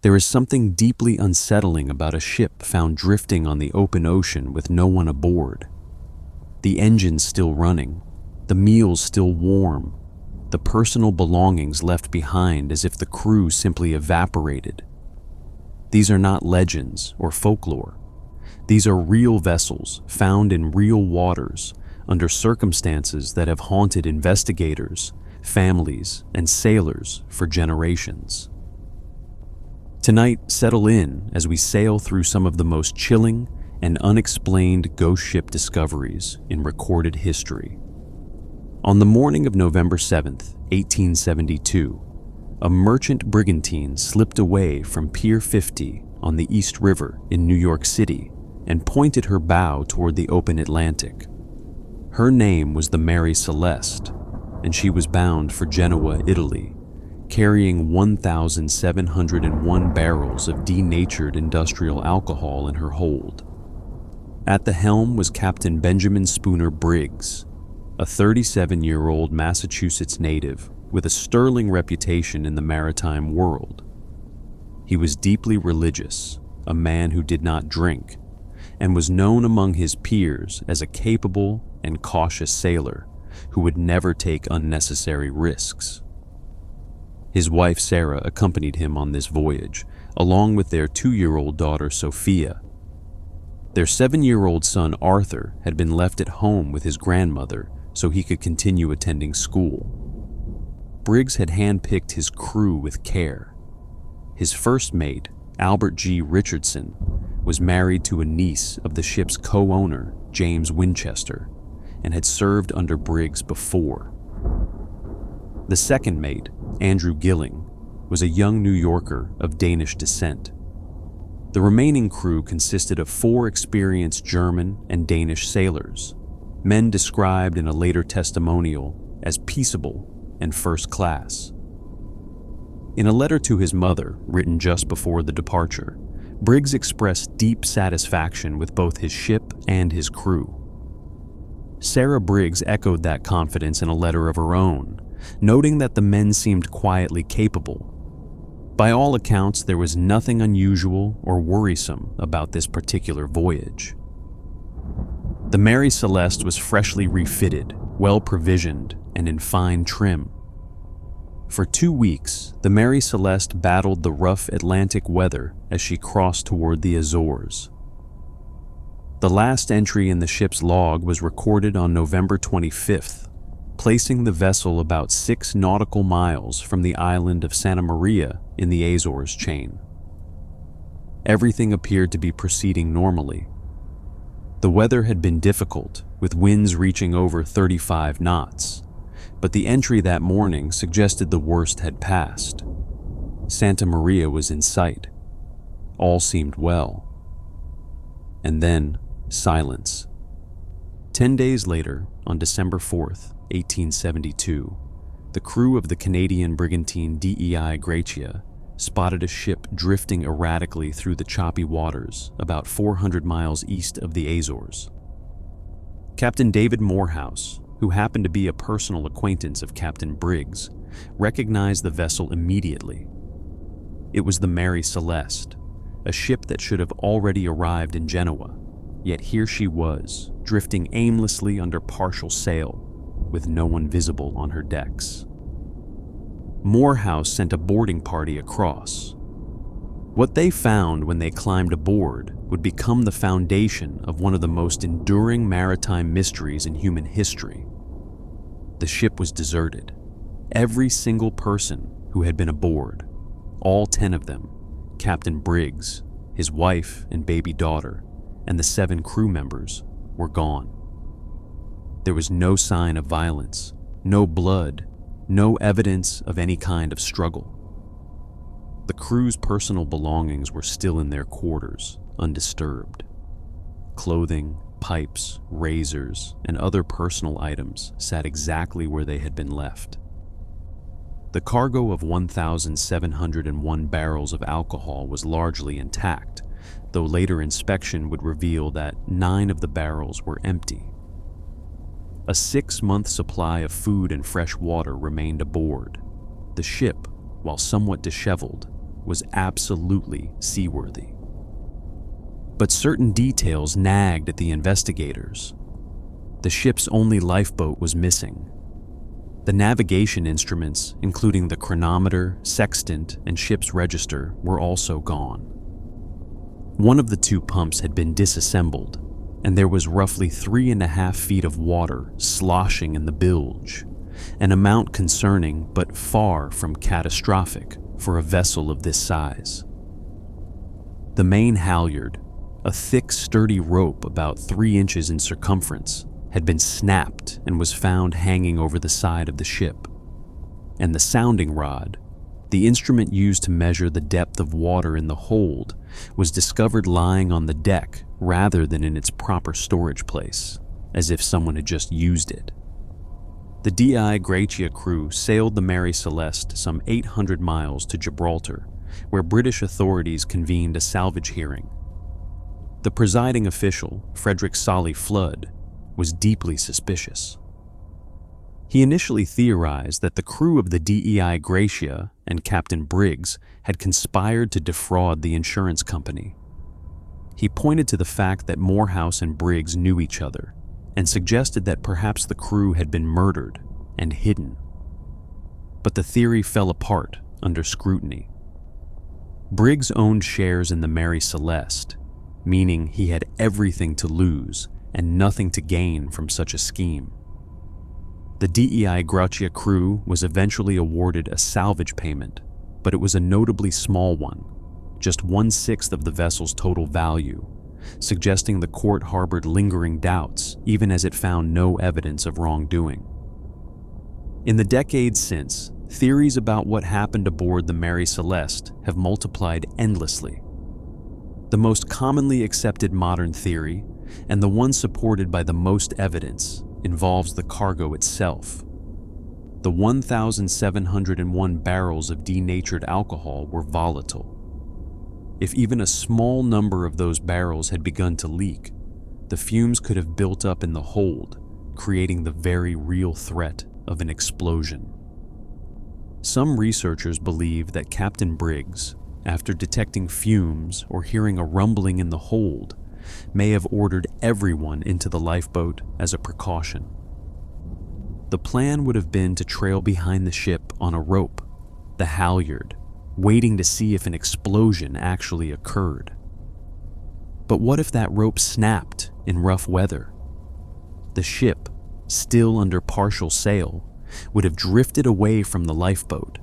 There is something deeply unsettling about a ship found drifting on the open ocean with no one aboard. The engines still running, the meals still warm, the personal belongings left behind as if the crew simply evaporated. These are not legends or folklore. These are real vessels found in real waters under circumstances that have haunted investigators, families, and sailors for generations. Tonight, settle in as we sail through some of the most chilling and unexplained ghost ship discoveries in recorded history. On the morning of November 7th, 1872, a merchant brigantine slipped away from Pier 50 on the East River in New York City and pointed her bow toward the open Atlantic. Her name was the Mary Celeste, and she was bound for Genoa, Italy, carrying 1,701 barrels of denatured industrial alcohol in her hold. At the helm was Captain Benjamin Spooner Briggs, a 37-year-old Massachusetts native with a sterling reputation in the maritime world. He was deeply religious, a man who did not drink, and was known among his peers as a capable and cautious sailor who would never take unnecessary risks. His wife Sarah accompanied him on this voyage, along with their 2-year-old daughter Sophia. Their 7-year-old son Arthur had been left at home with his grandmother so he could continue attending school. Briggs had handpicked his crew with care. His first mate, Albert G. Richardson, was married to a niece of the ship's co-owner, James Winchester, and had served under Briggs before. The second mate, Andrew Gilling, was a young New Yorker of Danish descent. The remaining crew consisted of 4 experienced German and Danish sailors, men described in a later testimonial as peaceable and first class. In a letter to his mother, written just before the departure, Briggs expressed deep satisfaction with both his ship and his crew. Sarah Briggs echoed that confidence in a letter of her own, noting that the men seemed quietly capable. By all accounts, there was nothing unusual or worrisome about this particular voyage. The Mary Celeste was freshly refitted, well provisioned, and in fine trim. For 2 weeks, the Mary Celeste battled the rough Atlantic weather as she crossed toward the Azores. The last entry in the ship's log was recorded on November 25th, placing the vessel about 6 nautical miles from the island of Santa Maria in the Azores chain. Everything appeared to be proceeding normally. The weather had been difficult, with winds reaching over 35 knots, but the entry that morning suggested the worst had passed. Santa Maria was in sight. All seemed well. And then, silence. 10 days later, on December 4th, 1872, the crew of the Canadian brigantine DEI Gracia spotted a ship drifting erratically through the choppy waters about 400 miles east of the Azores. Captain David Morehouse, who happened to be a personal acquaintance of Captain Briggs, recognized the vessel immediately. It was the Mary Celeste, a ship that should have already arrived in Genoa, yet here she was, drifting aimlessly under partial sail, with no one visible on her decks. Morehouse sent a boarding party across. What they found when they climbed aboard would become the foundation of one of the most enduring maritime mysteries in human history. The ship was deserted. Every single person who had been aboard, all 10 of them, Captain Briggs, his wife and baby daughter, and the 7 crew members, were gone. There was no sign of violence, no blood, no evidence of any kind of struggle. The crew's personal belongings were still in their quarters, undisturbed. Clothing, pipes, razors, and other personal items sat exactly where they had been left. The cargo of 1,701 barrels of alcohol was largely intact, though later inspection would reveal that 9 of the barrels were empty. A 6-month supply of food and fresh water remained aboard. The ship, while somewhat disheveled, was absolutely seaworthy. But certain details nagged at the investigators. The ship's only lifeboat was missing. The navigation instruments, including the chronometer, sextant, and ship's register, were also gone. One of the two pumps had been disassembled, and there was roughly 3.5 feet of water sloshing in the bilge, an amount concerning but far from catastrophic for a vessel of this size. The main halyard, a thick, sturdy rope about 3 inches in circumference, had been snapped and was found hanging over the side of the ship. And the sounding rod, the instrument used to measure the depth of water in the hold, was discovered lying on the deck rather than in its proper storage place, as if someone had just used it. The DI Gracia crew sailed the Mary Celeste some 800 miles to Gibraltar, where British authorities convened a salvage hearing. The presiding official, Frederick Solly Flood, was deeply suspicious. He initially theorized that the crew of the DEI Gracia and Captain Briggs had conspired to defraud the insurance company. He pointed to the fact that Morehouse and Briggs knew each other and suggested that perhaps the crew had been murdered and hidden. But the theory fell apart under scrutiny. Briggs owned shares in the Mary Celeste, meaning he had everything to lose and nothing to gain from such a scheme. The DEI Gracia crew was eventually awarded a salvage payment, but it was a notably small one, just 1/6 of the vessel's total value, suggesting the court harbored lingering doubts even as it found no evidence of wrongdoing. In the decades since, theories about what happened aboard the Mary Celeste have multiplied endlessly. The most commonly accepted modern theory, and the one supported by the most evidence, involves the cargo itself. The 1,701 barrels of denatured alcohol were volatile. If even a small number of those barrels had begun to leak, the fumes could have built up in the hold, creating the very real threat of an explosion. Some researchers believe that Captain Briggs, after detecting fumes or hearing a rumbling in the hold, may have ordered everyone into the lifeboat as a precaution. The plan would have been to trail behind the ship on a rope, the halyard, waiting to see if an explosion actually occurred. But what if that rope snapped in rough weather? The ship, still under partial sail, would have drifted away from the lifeboat,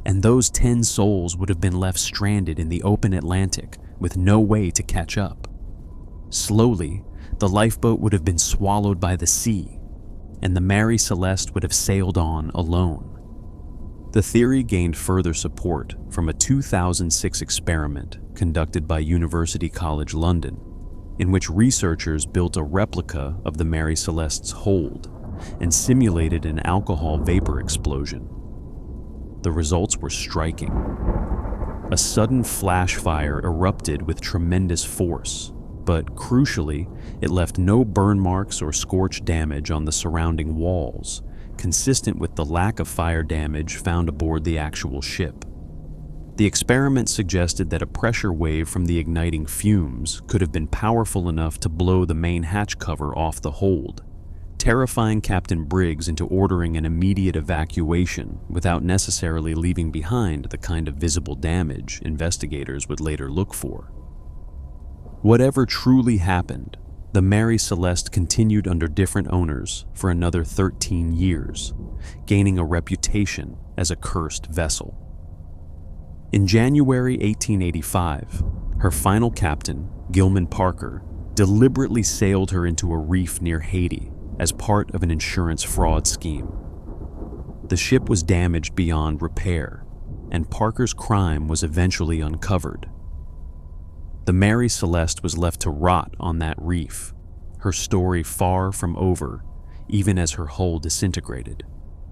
and those 10 souls would have been left stranded in the open Atlantic with no way to catch up. Slowly, the lifeboat would have been swallowed by the sea, and the Mary Celeste would have sailed on alone. The theory gained further support from a 2006 experiment conducted by University College London, in which researchers built a replica of the Mary Celeste's hold and simulated an alcohol vapor explosion. The results were striking. A sudden flash fire erupted with tremendous force, but crucially, it left no burn marks or scorch damage on the surrounding walls, consistent with the lack of fire damage found aboard the actual ship. The experiment suggested that a pressure wave from the igniting fumes could have been powerful enough to blow the main hatch cover off the hold, terrifying Captain Briggs into ordering an immediate evacuation without necessarily leaving behind the kind of visible damage investigators would later look for. Whatever truly happened, the Mary Celeste continued under different owners for another 13 years, gaining a reputation as a cursed vessel. In January 1885, her final captain, Gilman Parker, deliberately sailed her into a reef near Haiti as part of an insurance fraud scheme. The ship was damaged beyond repair, and Parker's crime was eventually uncovered. The Mary Celeste was left to rot on that reef, her story far from over, even as her hull disintegrated.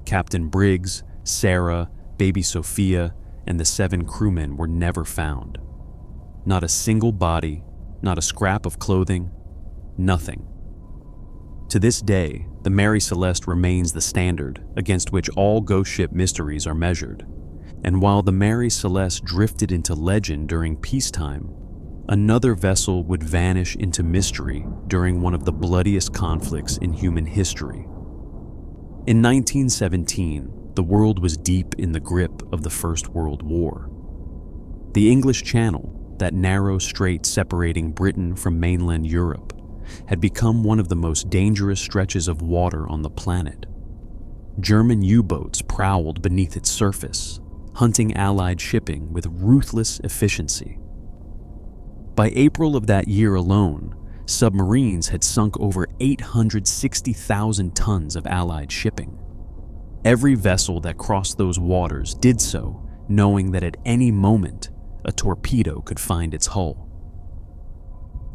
Captain Briggs, Sarah, baby Sophia, and the 7 crewmen were never found. Not a single body, not a scrap of clothing, nothing. To this day, the Mary Celeste remains the standard against which all ghost ship mysteries are measured, And while the Mary Celeste drifted into legend during peacetime, another vessel would vanish into mystery during one of the bloodiest conflicts in human history. In 1917, the world was deep in the grip of the First World War. The English Channel, that narrow strait separating Britain from mainland Europe, had become one of the most dangerous stretches of water on the planet. German U-boats prowled beneath its surface, hunting Allied shipping with ruthless efficiency. By April of that year alone, submarines had sunk over 860,000 tons of Allied shipping. Every vessel that crossed those waters did so knowing that at any moment a torpedo could find its hull.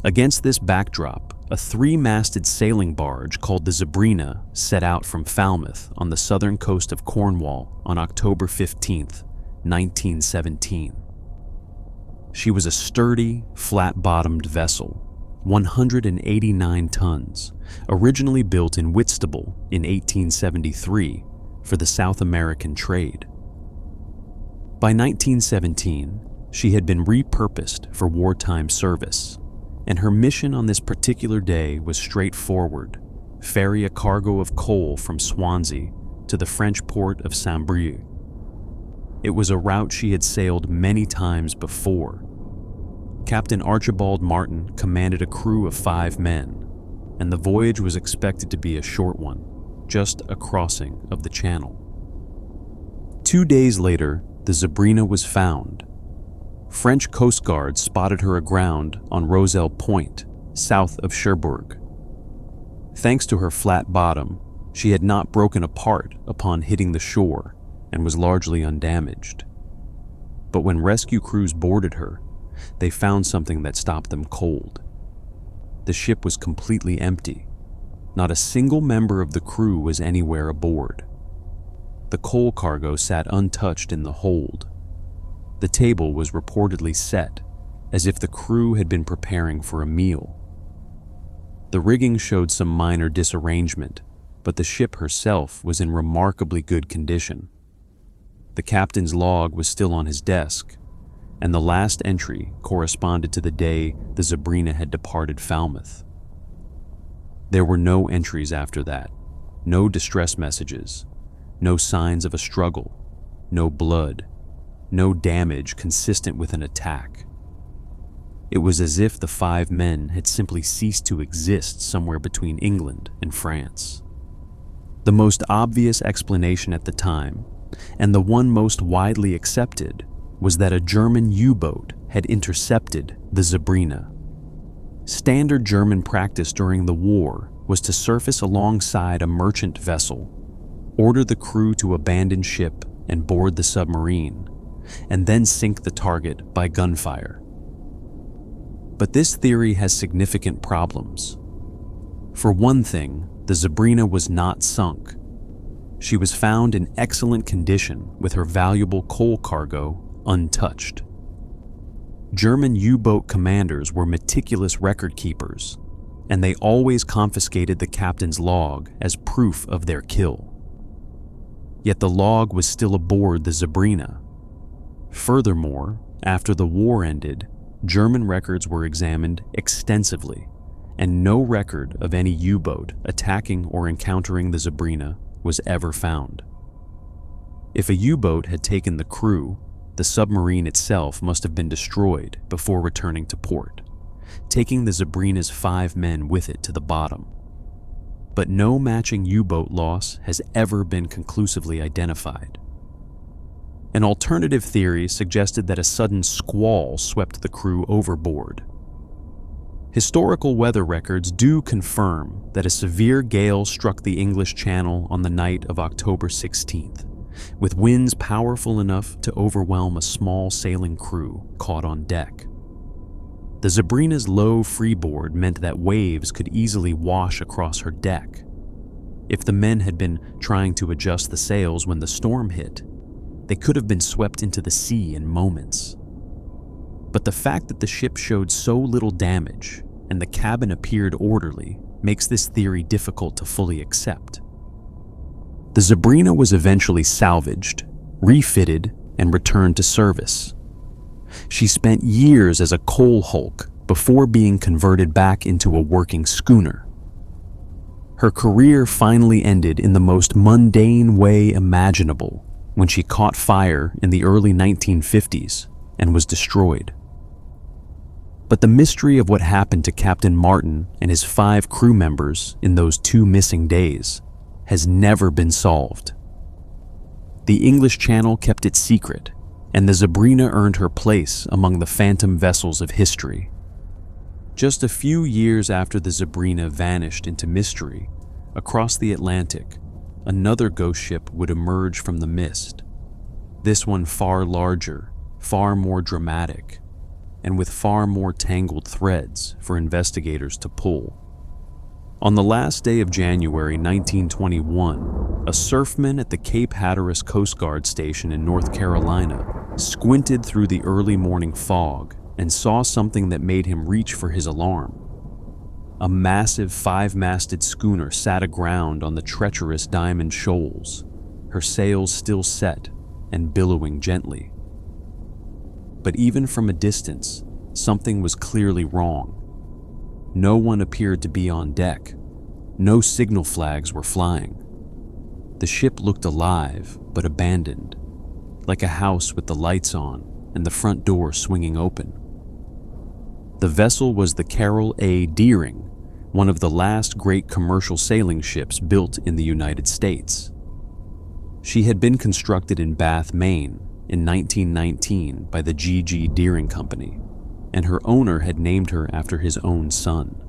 Against this backdrop, a three-masted sailing barge called the Zebrina set out from Falmouth on the southern coast of Cornwall on October 15, 1917. She was a sturdy, flat-bottomed vessel, 189 tons, originally built in Whitstable in 1873 for the South American trade. By 1917, she had been repurposed for wartime service, and her mission on this particular day was straightforward: ferry a cargo of coal from Swansea to the French port of Saint-Brieuc. It was a route she had sailed many times before. Captain Archibald Martin commanded a crew of 5 men, and the voyage was expected to be a short one, just a crossing of the channel. 2 days later, the Zebrina was found. French Coast Guard spotted her aground on Roselle Point, south of Cherbourg. Thanks to her flat bottom, she had not broken apart upon hitting the shore and was largely undamaged. But when rescue crews boarded her, they found something that stopped them cold. The ship was completely empty. Not a single member of the crew was anywhere aboard. The coal cargo sat untouched in the hold. The table was reportedly set, as if the crew had been preparing for a meal. The rigging showed some minor disarrangement, but the ship herself was in remarkably good condition. The captain's log was still on his desk, and the last entry corresponded to the day the Zebrina had departed Falmouth. There were no entries after that, no distress messages, no signs of a struggle, no blood, no damage consistent with an attack. It was as if the 5 men had simply ceased to exist somewhere between England and France. The most obvious explanation at the time, and the one most widely accepted, was that a German U-boat had intercepted the Zebrina. Standard German practice during the war was to surface alongside a merchant vessel, order the crew to abandon ship and board the submarine, and then sink the target by gunfire. But this theory has significant problems. For one thing, the Zebrina was not sunk. She was found in excellent condition with her valuable coal cargo untouched. German U-boat commanders were meticulous record keepers, and they always confiscated the captain's log as proof of their kill. Yet the log was still aboard the Zebrina. Furthermore, after the war ended, German records were examined extensively, and no record of any U-boat attacking or encountering the Zebrina was ever found. If a U-boat had taken the crew, the submarine itself must have been destroyed before returning to port, taking the Zebrina's 5 men with it to the bottom. But no matching U-boat loss has ever been conclusively identified. An alternative theory suggested that a sudden squall swept the crew overboard. Historical weather records do confirm that a severe gale struck the English Channel on the night of October 16th, with winds powerful enough to overwhelm a small sailing crew caught on deck. The Zebrina's low freeboard meant that waves could easily wash across her deck. If the men had been trying to adjust the sails when the storm hit, they could have been swept into the sea in moments. But the fact that the ship showed so little damage and the cabin appeared orderly makes this theory difficult to fully accept. The Zebrina was eventually salvaged, refitted, and returned to service. She spent years as a coal hulk before being converted back into a working schooner. Her career finally ended in the most mundane way imaginable when she caught fire in the early 1950s and was destroyed. But the mystery of what happened to Captain Martin and his 5 crew members in those 2 missing days has never been solved. The English Channel kept it secret, and the Zebrina earned her place among the phantom vessels of history. Just a few years after the Zebrina vanished into mystery, across the Atlantic, another ghost ship would emerge from the mist. This one far larger, far more dramatic, and with far more tangled threads for investigators to pull. On the last day of January 1921, a surfman at the Cape Hatteras Coast Guard station in North Carolina squinted through the early morning fog and saw something that made him reach for his alarm. A massive 5-masted schooner sat aground on the treacherous Diamond Shoals, her sails still set and billowing gently. But even from a distance, something was clearly wrong. No one appeared to be on deck. No signal flags were flying. The ship looked alive but abandoned, like a house with the lights on and the front door swinging open. The vessel was the Carroll A. Deering, one of the last great commercial sailing ships built in the United States. She had been constructed in Bath, Maine in 1919 by the G.G. Deering Company, and her owner had named her after his own son.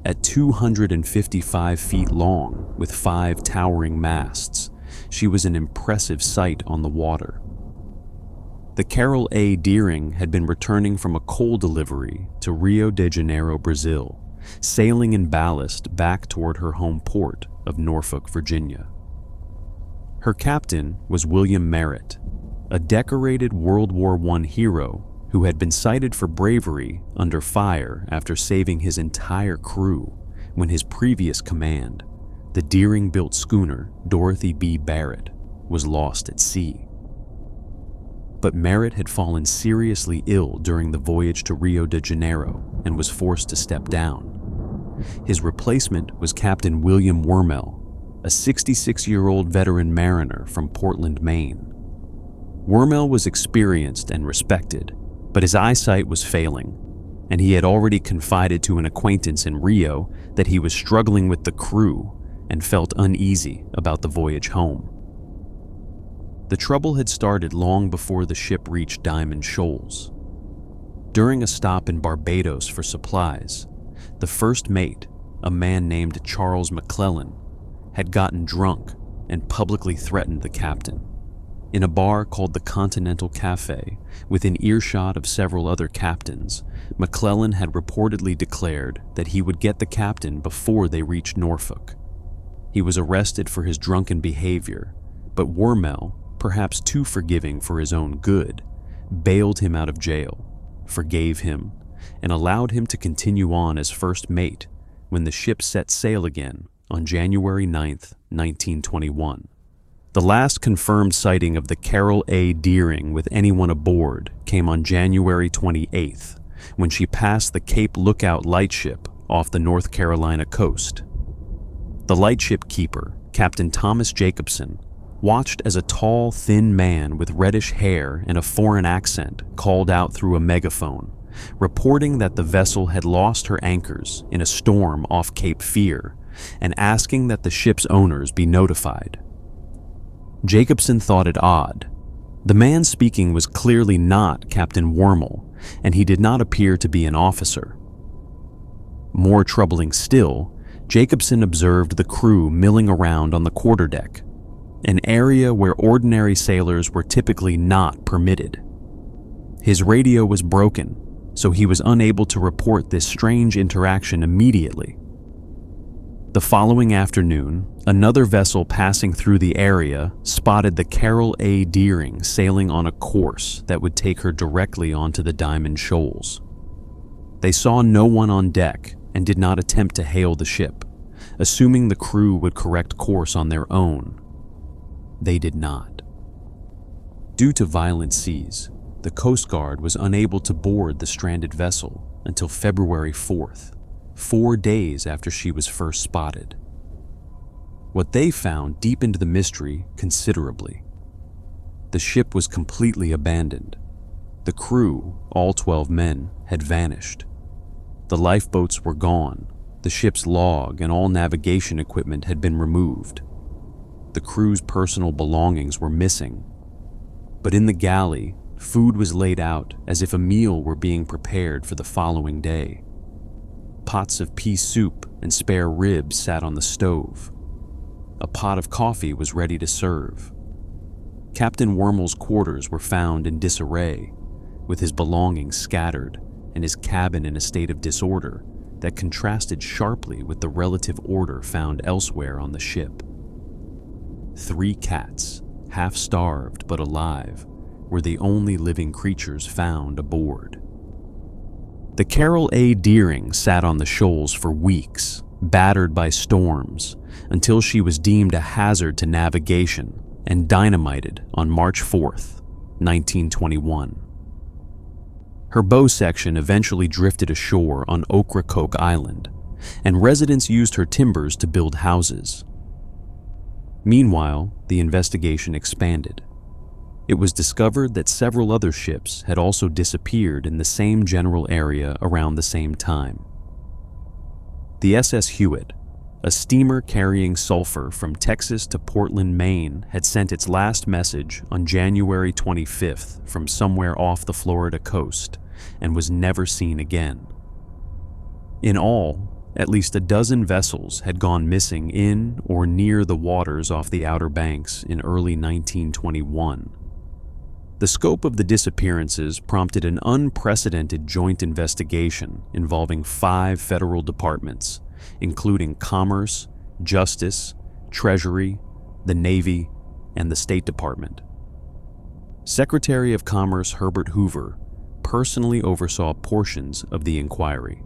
At 255 feet long, with 5 towering masts, she was an impressive sight on the water. The Carroll A. Deering had been returning from a coal delivery to Rio de Janeiro, Brazil, sailing in ballast back toward her home port of Norfolk, Virginia. Her captain was William Merritt, a decorated World War I hero who had been cited for bravery under fire after saving his entire crew when his previous command, the Deering-built schooner Dorothy B. Barrett, was lost at sea. But Merritt had fallen seriously ill during the voyage to Rio de Janeiro and was forced to step down. His replacement was Captain William Wormel, a 66-year-old veteran mariner from Portland, Maine. Wormel was experienced and respected, but his eyesight was failing, and he had already confided to an acquaintance in Rio that he was struggling with the crew and felt uneasy about the voyage home. The trouble had started long before the ship reached Diamond Shoals. During a stop in Barbados for supplies, the first mate, a man named Charles McClellan, had gotten drunk and publicly threatened the captain. In a bar called the Continental Cafe, within earshot of several other captains, McClellan had reportedly declared that he would get the captain before they reached Norfolk. He was arrested for his drunken behavior, but Wormel, perhaps too forgiving for his own good, bailed him out of jail, forgave him, and allowed him to continue on as first mate when the ship set sail again on January 9th, 1921. The last confirmed sighting of the Carroll A. Deering with anyone aboard came on January 28th, when she passed the Cape Lookout lightship off the North Carolina coast. The lightship keeper, Captain Thomas Jacobson, watched as a tall, thin man with reddish hair and a foreign accent called out through a megaphone, reporting that the vessel had lost her anchors in a storm off Cape Fear and asking that the ship's owners be notified. Jacobson thought it odd. The man speaking was clearly not Captain Wormel, and he did not appear to be an officer. More troubling still, Jacobson observed the crew milling around on the quarterdeck, an area where ordinary sailors were typically not permitted. His radio was broken, so he was unable to report this strange interaction immediately. The following afternoon, another vessel passing through the area spotted the Carroll A. Deering sailing on a course that would take her directly onto the Diamond Shoals. They saw no one on deck and did not attempt to hail the ship, assuming the crew would correct course on their own. They did not. Due to violent seas, the Coast Guard was unable to board the stranded vessel until February 4th, 4 days after she was first spotted. What they found deepened the mystery considerably. The ship was completely abandoned. The crew, all 12 men, had vanished. The lifeboats were gone. The ship's log and all navigation equipment had been removed. The crew's personal belongings were missing. But in the galley, food was laid out as if a meal were being prepared for the following day. Pots of pea soup and spare ribs sat on the stove. A pot of coffee was ready to serve. Captain Wormel's quarters were found in disarray, with his belongings scattered and his cabin in a state of disorder that contrasted sharply with the relative order found elsewhere on the ship. 3 cats, half-starved but alive, were the only living creatures found aboard. The Carroll A Deering sat on the shoals for weeks, battered by storms, until she was deemed a hazard to navigation and dynamited on March 4th, 1921. Her bow section eventually drifted ashore on Ocracoke Island, and residents used her timbers to build houses. Meanwhile, the investigation expanded. It was discovered that several other ships had also disappeared in the same general area around the same time. The SS Hewitt, a steamer carrying sulfur from Texas to Portland, Maine, had sent its last message on January 25th from somewhere off the Florida coast and was never seen again. In all, at least a dozen vessels had gone missing in or near the waters off the Outer Banks in early 1921. The scope of the disappearances prompted an unprecedented joint investigation involving 5 federal departments, including Commerce, Justice, Treasury, the Navy, and the State Department. Secretary of Commerce Herbert Hoover personally oversaw portions of the inquiry.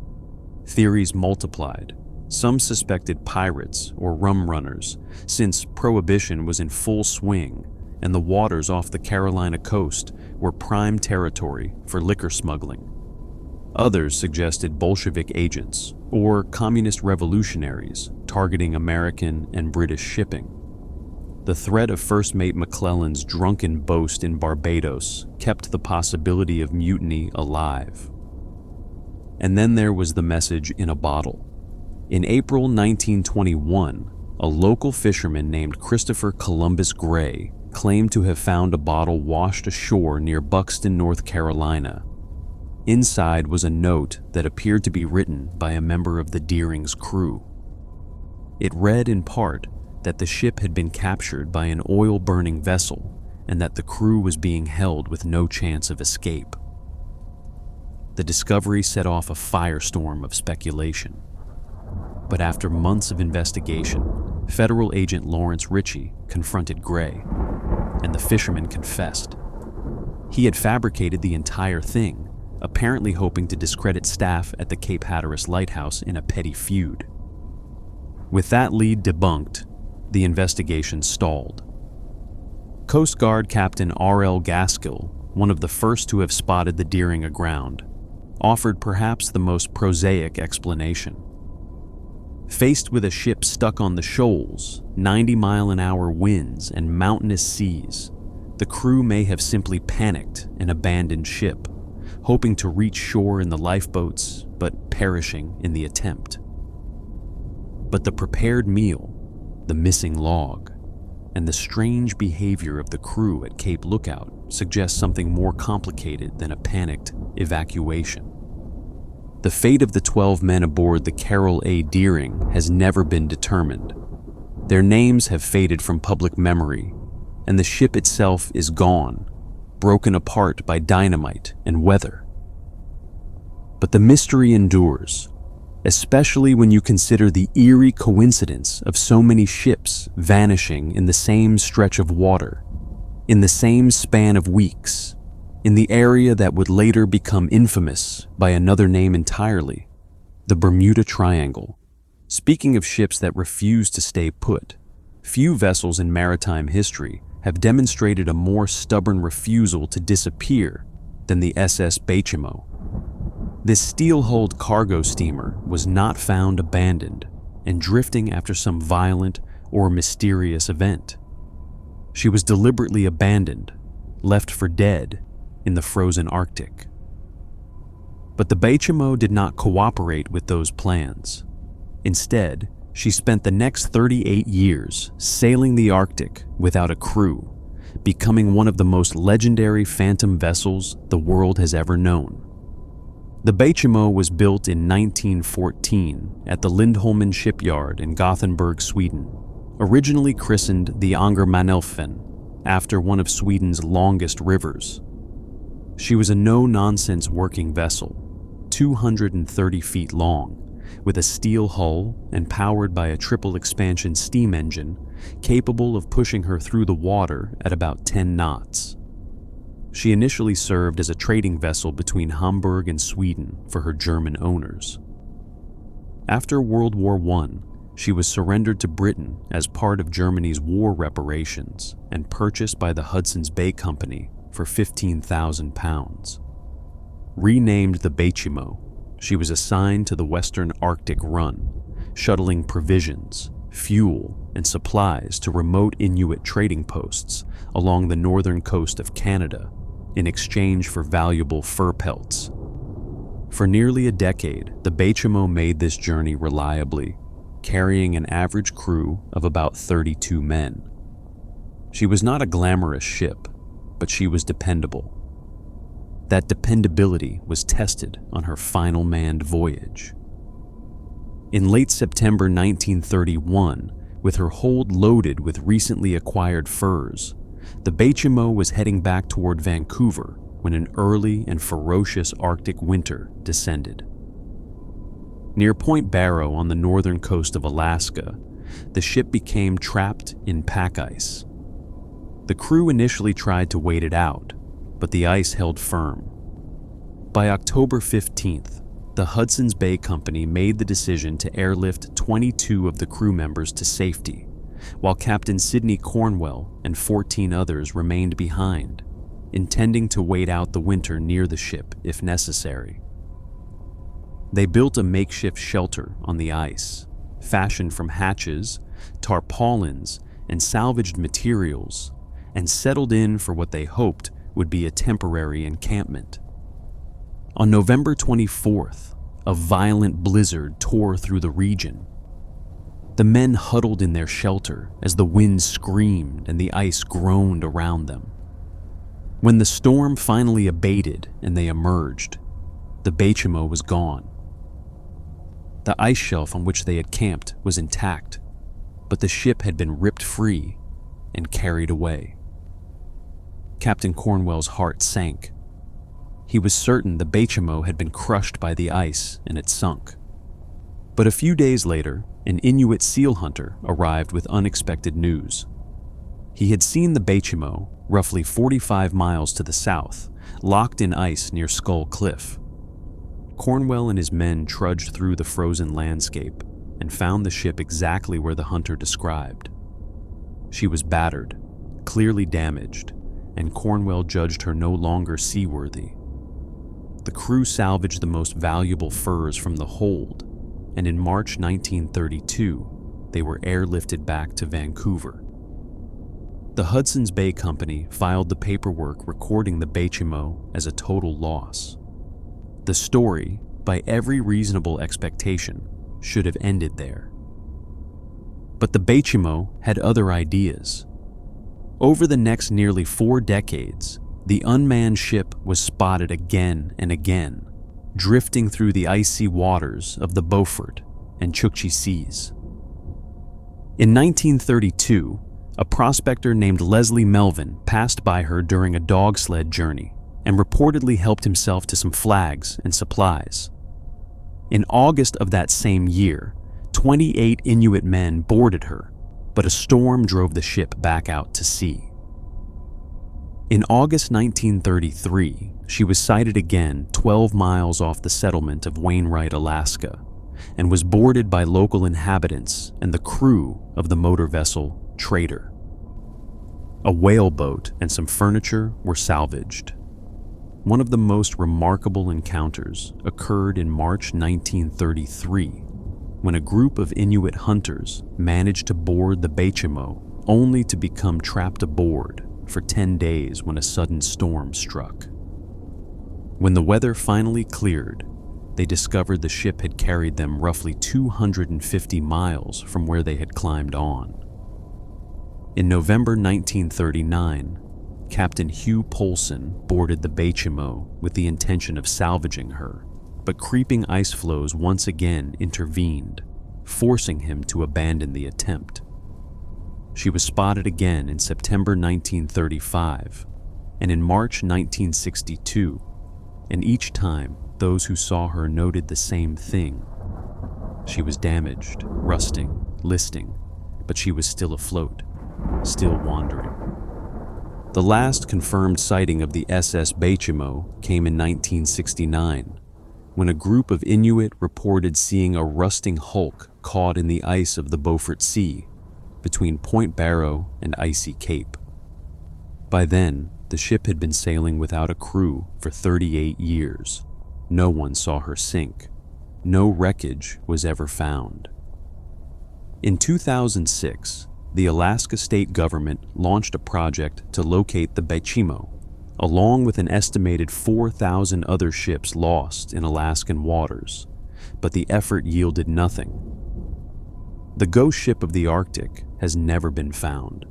Theories multiplied. Some suspected pirates or rum runners, since Prohibition was in full swing and the waters off the Carolina coast were prime territory for liquor smuggling. Others suggested Bolshevik agents or communist revolutionaries targeting American and British shipping. The threat of First Mate McClellan's drunken boast in Barbados kept the possibility of mutiny alive. And then there was the message in a bottle. In April 1921, a local fisherman named Christopher Columbus Gray claimed to have found a bottle washed ashore near Buxton, North Carolina. Inside was a note that appeared to be written by a member of the Deering's crew. It read in part that the ship had been captured by an oil-burning vessel and that the crew was being held with no chance of escape. The discovery set off a firestorm of speculation. But after months of investigation, Federal Agent Lawrence Ritchie confronted Gray, and the fisherman confessed. He had fabricated the entire thing, apparently hoping to discredit staff at the Cape Hatteras Lighthouse in a petty feud. With that lead debunked, the investigation stalled. Coast Guard Captain R.L. Gaskill, one of the first to have spotted the Deering aground, offered perhaps the most prosaic explanation. Faced with a ship stuck on the shoals, 90-mile-an-hour winds, and mountainous seas, the crew may have simply panicked and abandoned ship, hoping to reach shore in the lifeboats, but perishing in the attempt. But the prepared meal, the missing log, and the strange behavior of the crew at Cape Lookout suggest something more complicated than a panicked evacuation. The fate of the 12 men aboard the Carroll A. Deering has never been determined. Their names have faded from public memory, and the ship itself is gone, broken apart by dynamite and weather. But the mystery endures, especially when you consider the eerie coincidence of so many ships vanishing in the same stretch of water, in the same span of weeks, in the area that would later become infamous by another name entirely, the Bermuda Triangle. Speaking of ships that refuse to stay put, few vessels in maritime history have demonstrated a more stubborn refusal to disappear than the SS Baychimo. This steel-hulled cargo steamer was not found abandoned and drifting after some violent or mysterious event. She was deliberately abandoned, left for dead in the frozen Arctic. But the Baychimo did not cooperate with those plans. Instead, she spent the next 38 years sailing the Arctic without a crew, becoming one of the most legendary phantom vessels the world has ever known. The Baychimo was built in 1914 at the Lindholmen shipyard in Gothenburg, Sweden, originally christened the Angermanelfen after one of Sweden's longest rivers. She was a no-nonsense working vessel, 230 feet long, with a steel hull and powered by a triple-expansion steam engine capable of pushing her through the water at about 10 knots. She initially served as a trading vessel between Hamburg and Sweden for her German owners. After World War I, she was surrendered to Britain as part of Germany's war reparations and purchased by the Hudson's Bay Company for £15,000. Renamed the Baychimo, she was assigned to the Western Arctic Run, shuttling provisions, fuel, and supplies to remote Inuit trading posts along the northern coast of Canada in exchange for valuable fur pelts. For nearly a decade, the Baychimo made this journey reliably, carrying an average crew of about 32 men. She was not a glamorous ship, but she was dependable. That dependability was tested on her final manned voyage. In late September 1931, with her hold loaded with recently acquired furs, the Baychimo was heading back toward Vancouver when an early and ferocious Arctic winter descended. Near Point Barrow on the northern coast of Alaska, the ship became trapped in pack ice. The crew initially tried to wait it out, but the ice held firm. By October 15th, the Hudson's Bay Company made the decision to airlift 22 of the crew members to safety, while Captain Sidney Cornwell and 14 others remained behind, intending to wait out the winter near the ship if necessary. They built a makeshift shelter on the ice, fashioned from hatches, tarpaulins, and salvaged materials, and settled in for what they hoped would be a temporary encampment. On November 24th, a violent blizzard tore through the region. The men huddled in their shelter as the wind screamed and the ice groaned around them. When the storm finally abated and they emerged, the Baychimo was gone. The ice shelf on which they had camped was intact, but the ship had been ripped free and carried away. Captain Cornwell's heart sank. He was certain the Baychimo had been crushed by the ice and had sunk. But a few days later, an Inuit seal hunter arrived with unexpected news. He had seen the Baychimo, roughly 45 miles to the south, locked in ice near Skull Cliff. Cornwell and his men trudged through the frozen landscape and found the ship exactly where the hunter described. She was battered, clearly damaged, and Cornwell judged her no longer seaworthy. The crew salvaged the most valuable furs from the hold, and in March 1932, they were airlifted back to Vancouver. The Hudson's Bay Company filed the paperwork recording the Baychimo as a total loss. The story, by every reasonable expectation, should have ended there. But the Baychimo had other ideas. Over the next nearly 4 decades, the unmanned ship was spotted again and again, drifting through the icy waters of the Beaufort and Chukchi Seas. In 1932, a prospector named Leslie Melvin passed by her during a dog sled journey and reportedly helped himself to some flags and supplies. In August of that same year, 28 Inuit men boarded her, but a storm drove the ship back out to sea. In August 1933, she was sighted again 12 miles off the settlement of Wainwright, Alaska, and was boarded by local inhabitants and the crew of the motor vessel Trader. A whaleboat and some furniture were salvaged. One of the most remarkable encounters occurred in March 1933, when a group of Inuit hunters managed to board the Baychimo only to become trapped aboard for 10 days when a sudden storm struck. When the weather finally cleared, they discovered the ship had carried them roughly 250 miles from where they had climbed on. In November 1939, Captain Hugh Polson boarded the Baychimo with the intention of salvaging her, but creeping ice floes once again intervened, forcing him to abandon the attempt. She was spotted again in September 1935 and in March 1962, and each time those who saw her noted the same thing. She was damaged, rusting, listing, but she was still afloat, still wandering. The last confirmed sighting of the SS Baychimo came in 1969, when a group of Inuit reported seeing a rusting hulk caught in the ice of the Beaufort Sea between Point Barrow and Icy Cape. By then, the ship had been sailing without a crew for 38 years. No one saw her sink. No wreckage was ever found. In 2006, the Alaska state government launched a project to locate the Baychimo, along with an estimated 4,000 other ships lost in Alaskan waters, but the effort yielded nothing. The ghost ship of the Arctic has never been found.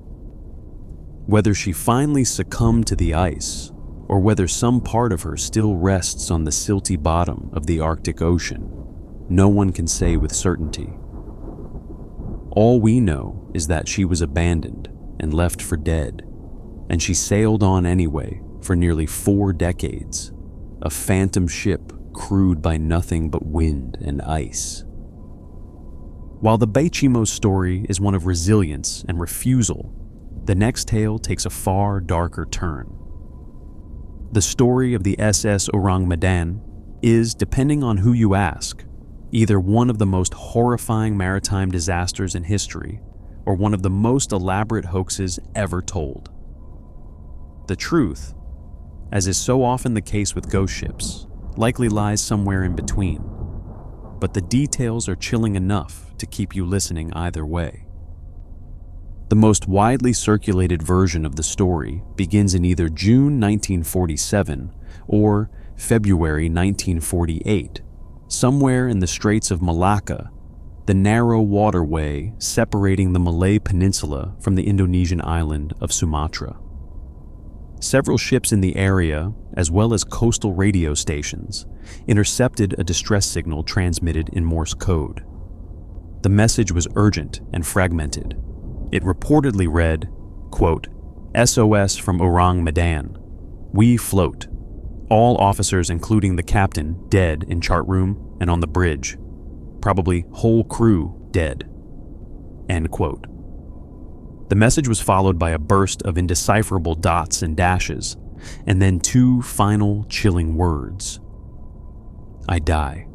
Whether she finally succumbed to the ice, or whether some part of her still rests on the silty bottom of the Arctic Ocean, no one can say with certainty. All we know is that she was abandoned and left for dead, and she sailed on anyway for nearly 4 decades, a phantom ship crewed by nothing but wind and ice. While the Baychimo's story is one of resilience and refusal, the next tale takes a far darker turn. The story of the SS Ourang Medan is, depending on who you ask, either one of the most horrifying maritime disasters in history or one of the most elaborate hoaxes ever told. The truth, as is so often the case with ghost ships, likely lies somewhere in between, but the details are chilling enough to keep you listening either way. The most widely circulated version of the story begins in either June 1947 or February 1948, somewhere in the Straits of Malacca, the narrow waterway separating the Malay Peninsula from the Indonesian island of Sumatra. Several ships in the area, as well as coastal radio stations, intercepted a distress signal transmitted in Morse code. The message was urgent and fragmented. It reportedly read, quote, "SOS from Ourang Medan. We float. All officers, including the captain, dead in chart room and on the bridge. Probably whole crew dead." End quote. The message was followed by a burst of indecipherable dots and dashes, and then 2 final chilling words. "I die."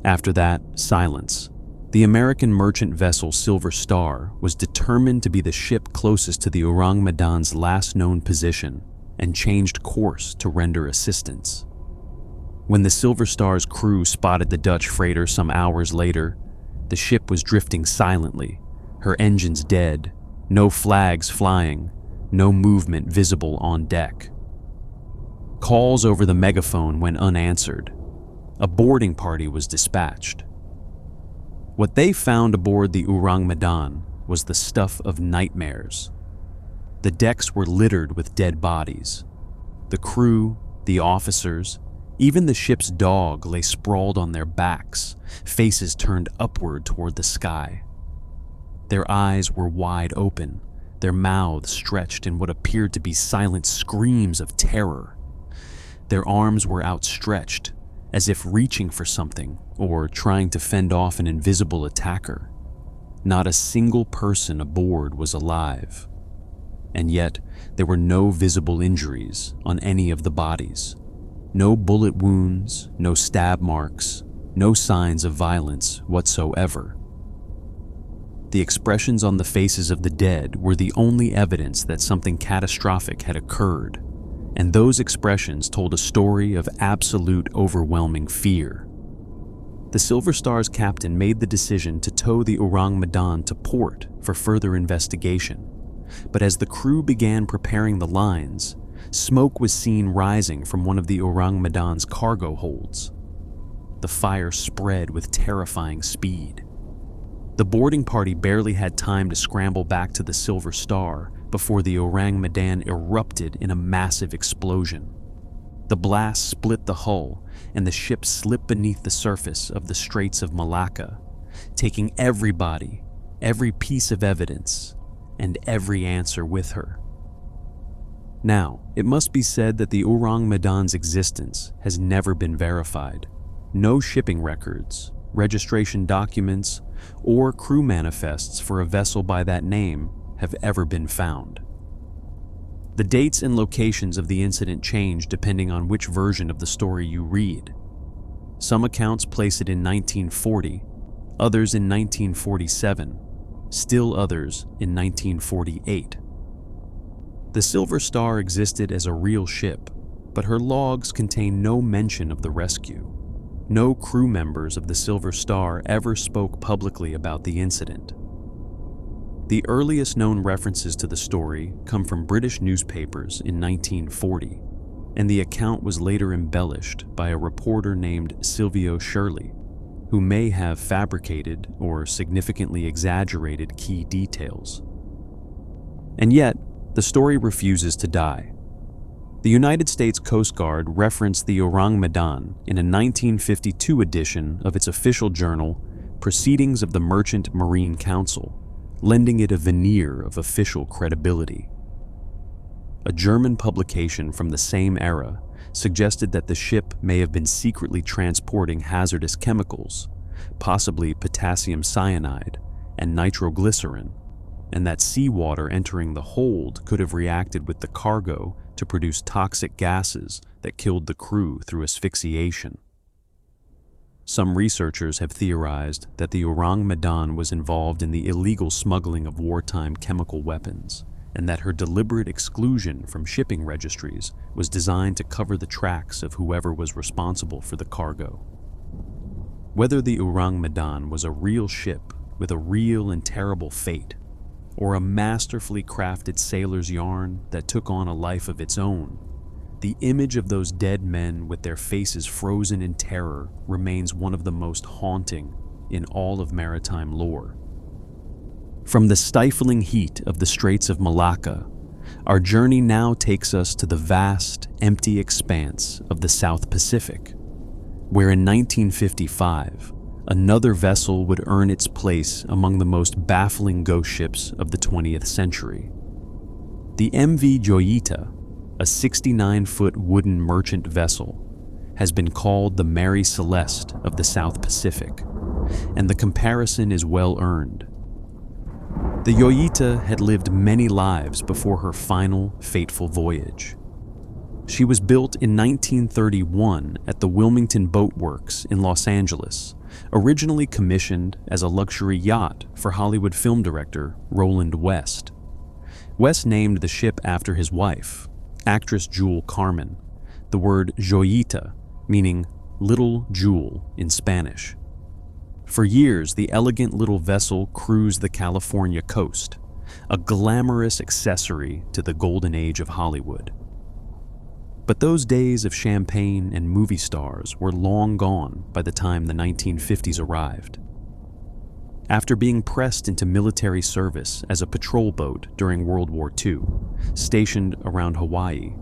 After that, silence. The American merchant vessel Silver Star was determined to be the ship closest to the Ourang Medan's last known position and changed course to render assistance. When the Silver Star's crew spotted the Dutch freighter some hours later, the ship was drifting silently, her engines dead, no flags flying, no movement visible on deck. Calls over the megaphone went unanswered. A boarding party was dispatched. What they found aboard the Ourang Medan was the stuff of nightmares. The decks were littered with dead bodies. The crew, the officers, even the ship's dog lay sprawled on their backs, faces turned upward toward the sky. Their eyes were wide open, their mouths stretched in what appeared to be silent screams of terror. Their arms were outstretched, as if reaching for something or trying to fend off an invisible attacker. Not a single person aboard was alive. And yet, there were no visible injuries on any of the bodies. No bullet wounds, no stab marks, no signs of violence whatsoever. The expressions on the faces of the dead were the only evidence that something catastrophic had occurred, and those expressions told a story of absolute overwhelming fear. The Silver Star's captain made the decision to tow the Ourang Medan to port for further investigation, but as the crew began preparing the lines, smoke was seen rising from one of the Ourang Medan's cargo holds. The fire spread with terrifying speed. The boarding party barely had time to scramble back to the Silver Star before the Ourang Medan erupted in a massive explosion. The blast split the hull, and the ship slipped beneath the surface of the Straits of Malacca, taking everybody, every piece of evidence, and every answer with her. Now, it must be said that the Ourang Medan's existence has never been verified. No shipping records, registration documents, or crew manifests for a vessel by that name have ever been found. The dates and locations of the incident change depending on which version of the story you read. Some accounts place it in 1940, others in 1947, still others in 1948. The Silver Star existed as a real ship, but her logs contain no mention of the rescue. No crew members of the Silver Star ever spoke publicly about the incident. The earliest known references to the story come from British newspapers in 1940, and the account was later embellished by a reporter named Silvio Shirley, who may have fabricated or significantly exaggerated key details. And yet, the story refuses to die. The United States Coast Guard referenced the Ourang Medan in a 1952 edition of its official journal, Proceedings of the Merchant Marine Council, lending it a veneer of official credibility. A German publication from the same era suggested that the ship may have been secretly transporting hazardous chemicals, possibly potassium cyanide and nitroglycerin, and that seawater entering the hold could have reacted with the cargo to produce toxic gases that killed the crew through asphyxiation. Some researchers have theorized that the Ourang Medan was involved in the illegal smuggling of wartime chemical weapons, and that her deliberate exclusion from shipping registries was designed to cover the tracks of whoever was responsible for the cargo. Whether the Ourang Medan was a real ship with a real and terrible fate, or a masterfully crafted sailor's yarn that took on a life of its own, the image of those dead men with their faces frozen in terror remains one of the most haunting in all of maritime lore. From the stifling heat of the Straits of Malacca, our journey now takes us to the vast, empty expanse of the South Pacific, where in 1955, another vessel would earn its place among the most baffling ghost ships of the 20th century. The MV Joyita, a 69-foot wooden merchant vessel, has been called the Mary Celeste of the South Pacific, and the comparison is well earned. The Joyita had lived many lives before her final, fateful voyage. She was built in 1931 at the Wilmington Boat Works in Los Angeles, originally commissioned as a luxury yacht for Hollywood film director Roland West. West named the ship after his wife, actress Jewel Carmen, the word Joyita meaning little jewel in Spanish. For years, the elegant little vessel cruised the California coast, a glamorous accessory to the golden age of Hollywood. But those days of champagne and movie stars were long gone by the time the 1950s arrived. After being pressed into military service as a patrol boat during World War II, stationed around Hawaii,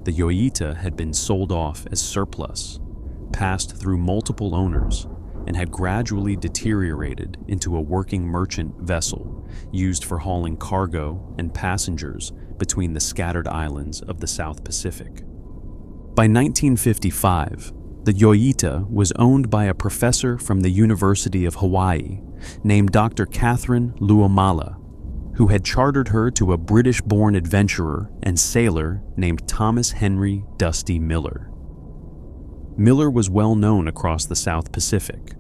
the Joyita had been sold off as surplus, passed through multiple owners, and had gradually deteriorated into a working merchant vessel used for hauling cargo and passengers between the scattered islands of the South Pacific. By 1955, the Joyita was owned by a professor from the University of Hawaii named Dr. Catherine Luomala, who had chartered her to a British-born adventurer and sailor named Thomas Henry Dusty Miller. Miller was well known across the South Pacific,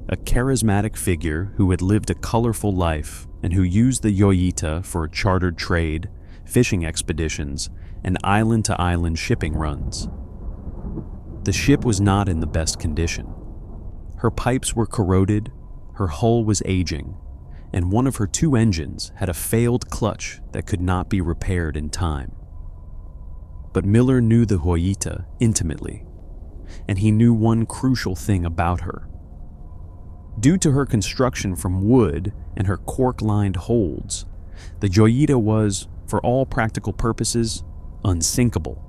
a charismatic figure who had lived a colorful life and who used the Joyita for chartered trade, fishing expeditions, and island-to-island shipping runs. The ship was not in the best condition. Her pipes were corroded, her hull was aging, and one of her two engines had a failed clutch that could not be repaired in time. But Miller knew the Joyita intimately, and he knew one crucial thing about her. Due to her construction from wood and her cork-lined holds, the Joyita was, for all practical purposes, unsinkable.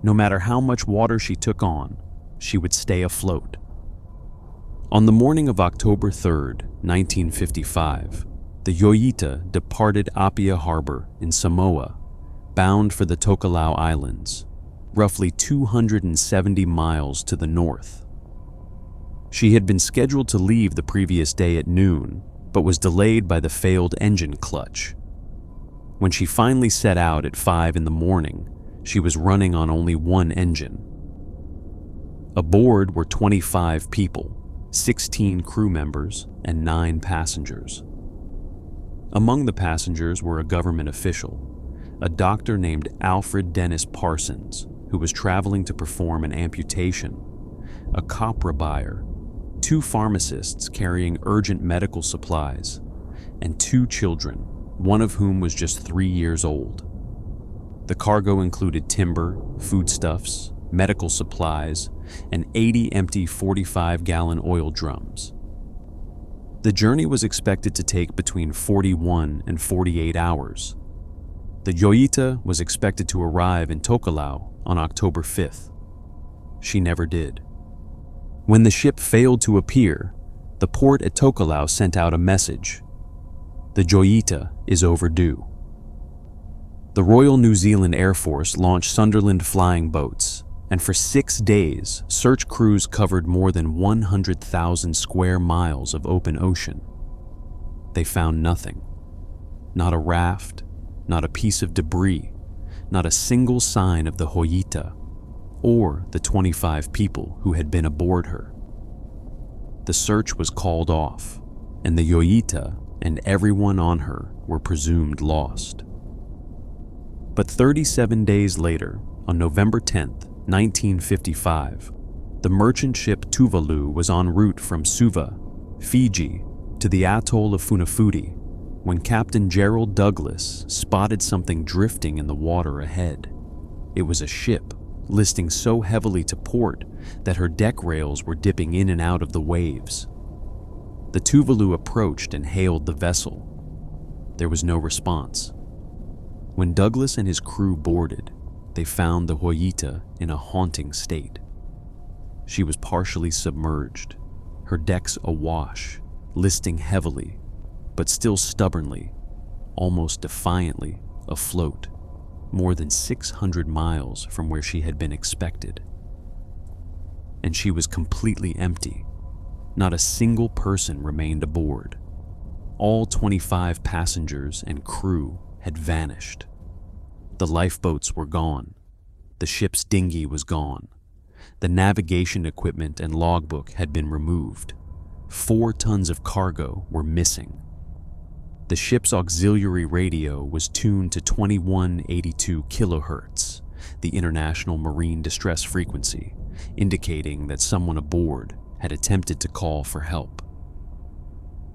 No matter how much water she took on, she would stay afloat. On the morning of October 3rd, 1955, the Joyita departed Apia Harbor in Samoa, bound for the Tokelau Islands, roughly 270 miles to the north. She had been scheduled to leave the previous day at noon, but was delayed by the failed engine clutch. When she finally set out at 5 in the morning, she was running on only one engine. Aboard were 25 people, 16 crew members, and 9 passengers. Among the passengers were a government official, a doctor named Alfred Dennis Parsons, who was traveling to perform an amputation, a copra buyer, 2 pharmacists carrying urgent medical supplies, and 2 children, one of whom was just 3 years old. The cargo included timber, foodstuffs, medical supplies, and 80 empty 45-gallon oil drums. The journey was expected to take between 41 and 48 hours. The Joyita was expected to arrive in Tokelau on October 5th. She never did. When the ship failed to appear, the port at Tokelau sent out a message. The Joyita is overdue. The Royal New Zealand Air Force launched Sunderland flying boats, and for 6 days, search crews covered more than 100,000 square miles of open ocean. They found nothing. Not a raft, not a piece of debris, not a single sign of the Joyita or the 25 people who had been aboard her. The search was called off, and the Joyita and everyone on her were presumed lost. But 37 days later, on November 10th, 1955, the merchant ship Tuvalu was en route from Suva, Fiji, to the atoll of Funafuti when Captain Gerald Douglas spotted something drifting in the water ahead. It was a ship, listing so heavily to port that her deck rails were dipping in and out of the waves. The Tuvalu approached and hailed the vessel. There was no response. When Douglas and his crew boarded, they found the Joyita in a haunting state. She was partially submerged, her decks awash, listing heavily, but still stubbornly, almost defiantly, afloat, more than 600 miles from where she had been expected. And she was completely empty. Not a single person remained aboard. All 25 passengers and crew had vanished. The lifeboats were gone. The ship's dinghy was gone. The navigation equipment and logbook had been removed. 4 tons of cargo were missing. The ship's auxiliary radio was tuned to 2182 kilohertz, the International Marine Distress Frequency, indicating that someone aboard had attempted to call for help.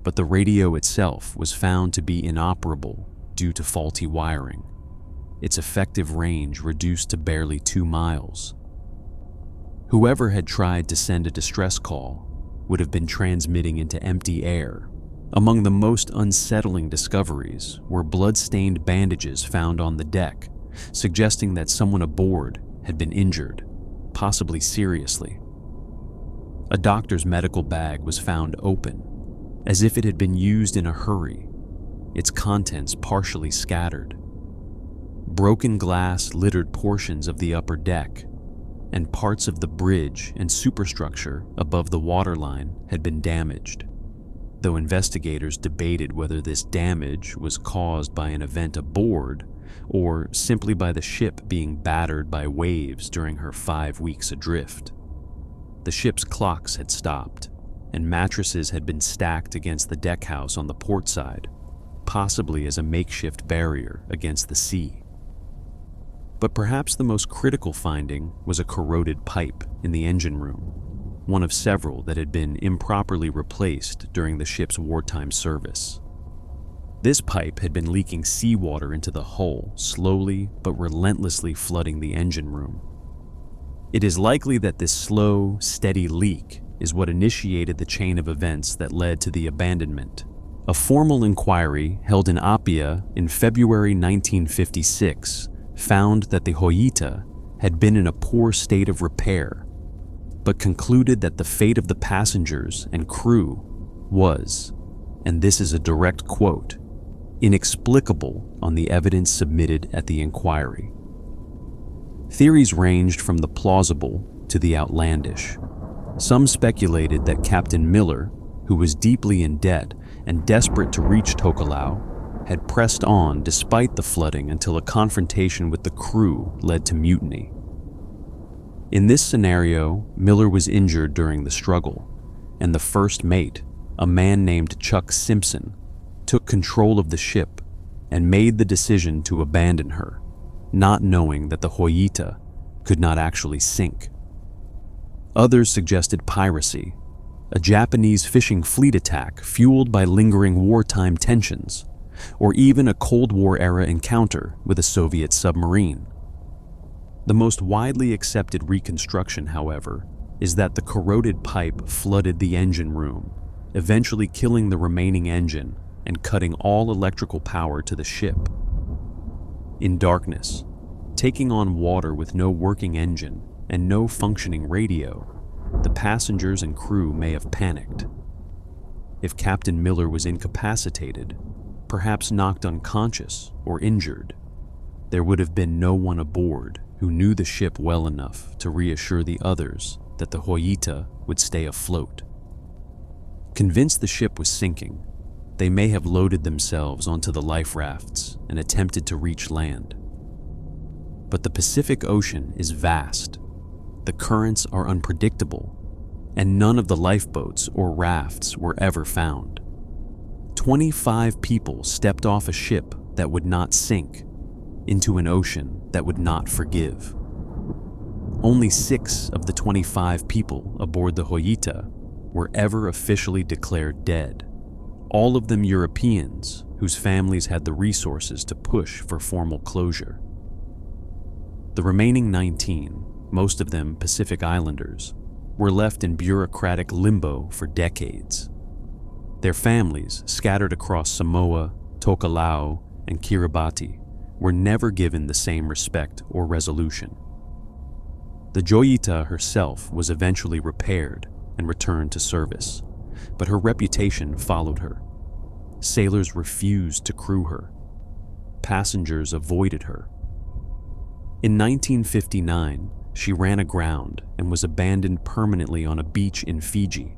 But the radio itself was found to be inoperable due to faulty wiring, its effective range reduced to barely 2 miles. Whoever had tried to send a distress call would have been transmitting into empty air. Among the most unsettling discoveries were blood-stained bandages found on the deck, suggesting that someone aboard had been injured, possibly seriously. A doctor's medical bag was found open, as if it had been used in a hurry, its contents partially scattered. Broken glass littered portions of the upper deck, and parts of the bridge and superstructure above the waterline had been damaged, though investigators debated whether this damage was caused by an event aboard or simply by the ship being battered by waves during her 5 weeks adrift. The ship's clocks had stopped, and mattresses had been stacked against the deckhouse on the port side, possibly as a makeshift barrier against the sea. But perhaps the most critical finding was a corroded pipe in the engine room, one of several that had been improperly replaced during the ship's wartime service. This pipe had been leaking seawater into the hull, slowly but relentlessly flooding the engine room. It is likely that this slow, steady leak is what initiated the chain of events that led to the abandonment. A formal inquiry held in Apia in February 1956 found that the Joyita had been in a poor state of repair, but concluded that the fate of the passengers and crew was, and this is a direct quote, inexplicable on the evidence submitted at the inquiry. Theories ranged from the plausible to the outlandish. Some speculated that Captain Miller, who was deeply in debt and desperate to reach Tokelau, had pressed on despite the flooding until a confrontation with the crew led to mutiny. In this scenario, Miller was injured during the struggle, and the first mate, a man named Chuck Simpson, took control of the ship and made the decision to abandon her, not knowing that the Joyita could not actually sink. Others suggested piracy, a Japanese fishing fleet attack fueled by lingering wartime tensions, or even a Cold War-era encounter with a Soviet submarine. The most widely accepted reconstruction, however, is that the corroded pipe flooded the engine room, eventually killing the remaining engine and cutting all electrical power to the ship. In darkness, taking on water with no working engine and no functioning radio, the passengers and crew may have panicked. If Captain Miller was incapacitated, perhaps knocked unconscious or injured, there would have been no one aboard who knew the ship well enough to reassure the others that the Joyita would stay afloat. Convinced the ship was sinking, they may have loaded themselves onto the life rafts and attempted to reach land. But the Pacific Ocean is vast, the currents are unpredictable, and none of the lifeboats or rafts were ever found. 25 people stepped off a ship that would not sink into an ocean that would not forgive. Only 6 of the 25 people aboard the Joyita were ever officially declared dead, all of them Europeans whose families had the resources to push for formal closure. The remaining 19, most of them Pacific Islanders, were left in bureaucratic limbo for decades. Their families, scattered across Samoa, Tokelau, and Kiribati, were never given the same respect or resolution. The Joyita herself was eventually repaired and returned to service, but her reputation followed her. Sailors refused to crew her. Passengers avoided her. In 1959, she ran aground and was abandoned permanently on a beach in Fiji,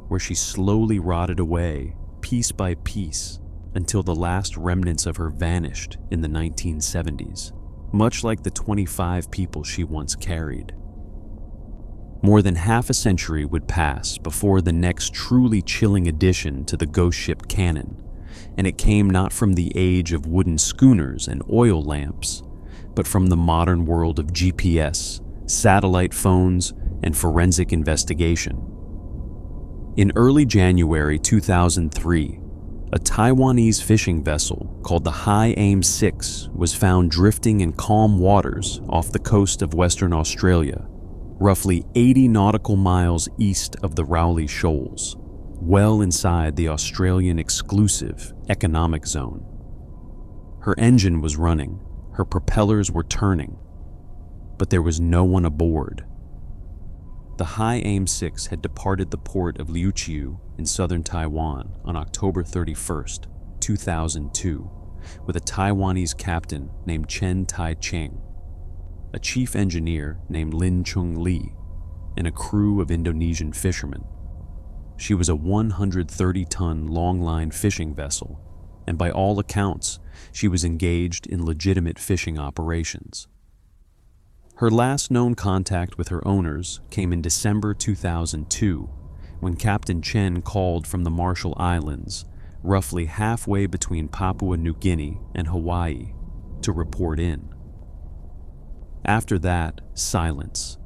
where she slowly rotted away, piece by piece, until the last remnants of her vanished in the 1970s, much like the 25 people she once carried. More than half a century would pass before the next truly chilling addition to the ghost ship canon, and it came not from the age of wooden schooners and oil lamps, but from the modern world of GPS, satellite phones, and forensic investigation. In early January 2003, a Taiwanese fishing vessel called the High Aim 6 was found drifting in calm waters off the coast of Western Australia, roughly 80 nautical miles east of the Rowley Shoals, well inside the Australian exclusive economic zone. Her engine was running, her propellers were turning, but there was no one aboard. The High Aim 6 had departed the port of Liuqiu in southern Taiwan on October 31st, 2002, with a Taiwanese captain named Chen Tai-cheng, a chief engineer named Lin Chung-li, and a crew of Indonesian fishermen. She was a 130-ton long-line fishing vessel, and by all accounts, she was engaged in legitimate fishing operations. Her last known contact with her owners came in December 2002, when Captain Chen called from the Marshall Islands, roughly halfway between Papua New Guinea and Hawaii, to report in. After that, silence.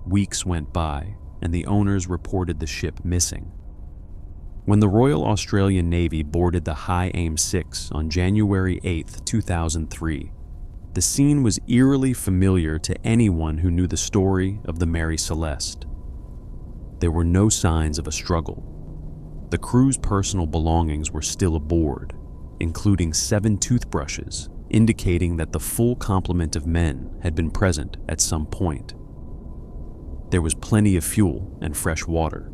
Weeks went by, and the owners reported the ship missing. When the Royal Australian Navy boarded the High Aim 6 on January 8, 2003, the scene was eerily familiar to anyone who knew the story of the Mary Celeste. There were no signs of a struggle. The crew's personal belongings were still aboard, including 7 toothbrushes, indicating that the full complement of men had been present at some point. There was plenty of fuel and fresh water.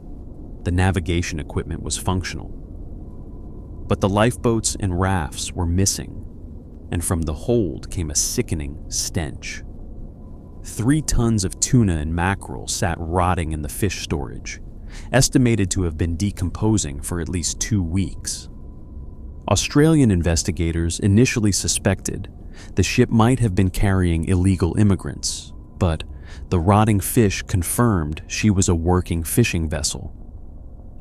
The navigation equipment was functional. But the lifeboats and rafts were missing, and from the hold came a sickening stench. 3 tons of tuna and mackerel sat rotting in the fish storage, estimated to have been decomposing for at least 2 weeks. Australian investigators initially suspected the ship might have been carrying illegal immigrants, but the rotting fish confirmed she was a working fishing vessel.